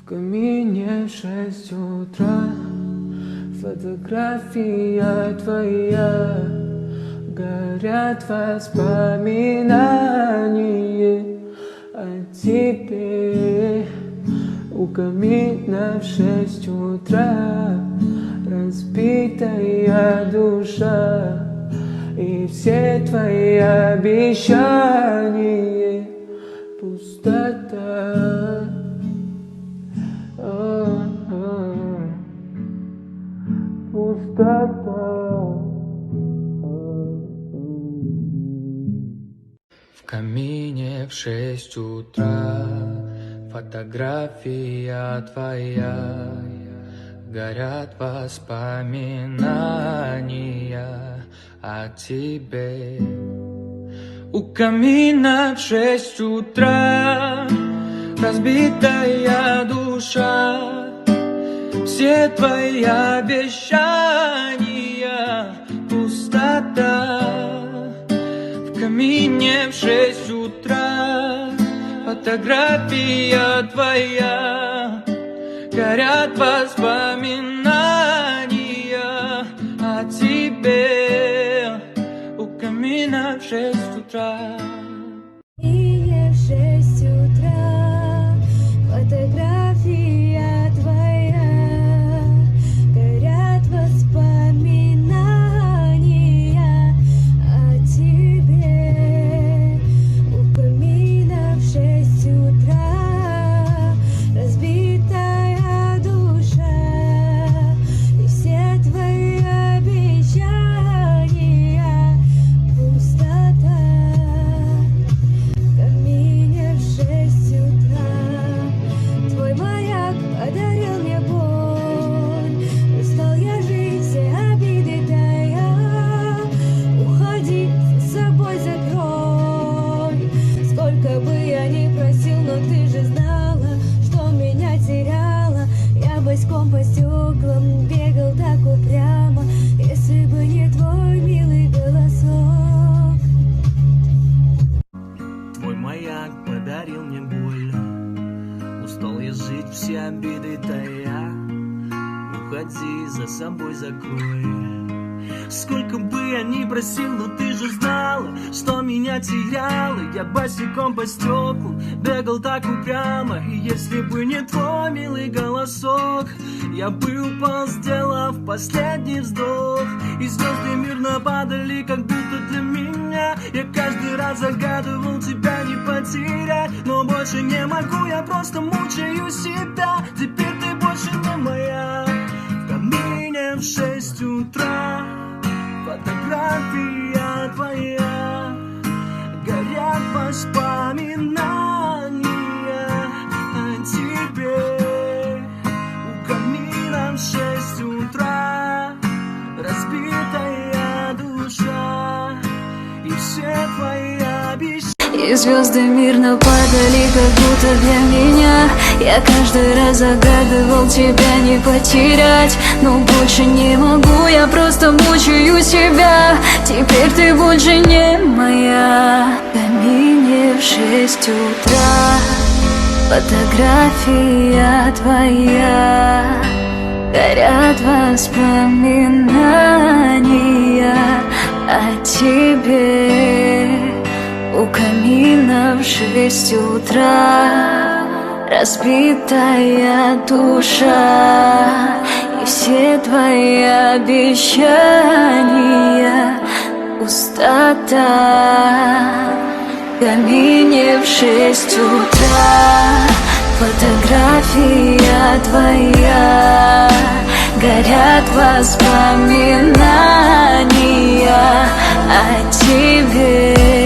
В камине 6 утра, фотография твоя, горят воспоминания о тебе. У камина в 6 утра разбитая душа, и все твои обещания пустота. Пустота. В камине в 6 утра фотография твоя, горят воспоминания о тебе. У камина в 6 утра разбитая душа, все твои обещания пустота. В камине в 6 утра фотография твоя, горят воспоминания о тебе. У камина в 6 утра. И в 6 утра фотография твоя, горят воспоминания о тебе. У камина в 6 утра разбитая душа, и все твои обещания пустота. В камине в 6 утра твой маяк подарил мне боль. Устал я жить, все обиды тая. Уходи, за собой закрой. Сколько бы я ни просил, но ты же знала, что меня теряла. Я босиком по стеклам бегал так упрямо, если бы не твой милый голосок. Твой маяк подарил мне боль. Устал я жить, все обиды тая. Уходи, за собой закрой. Сколько бы я ни просил, но ты же знала, что меня теряла. Я босиком по стеклам бегал так упрямо, и если бы не твой милый голосок, я бы упал, сделав последний вздох. И звезды мирно падали, как будто для меня. Я каждый раз загадывал тебя не потерять, но больше не могу, я просто мучаю себя. Теперь ты больше не моя. В камине в 6 утра фотография твоя, горят воспоминания о тебе. У камина в 6 утра разбитая душа, и все твои обещания. И звезды мирно падали, как будто для меня. Я каждый раз загадывал тебя не потерять, но больше не могу, я просто мучаю себя. Теперь ты больше не моя. В камине в 6 утра фотография твоя, горят воспоминания о тебе. У камина в 6 утра разбитая душа, и все твои обещания пустота. В камине в 6 утра фотография твоя, горят воспоминания о тебе.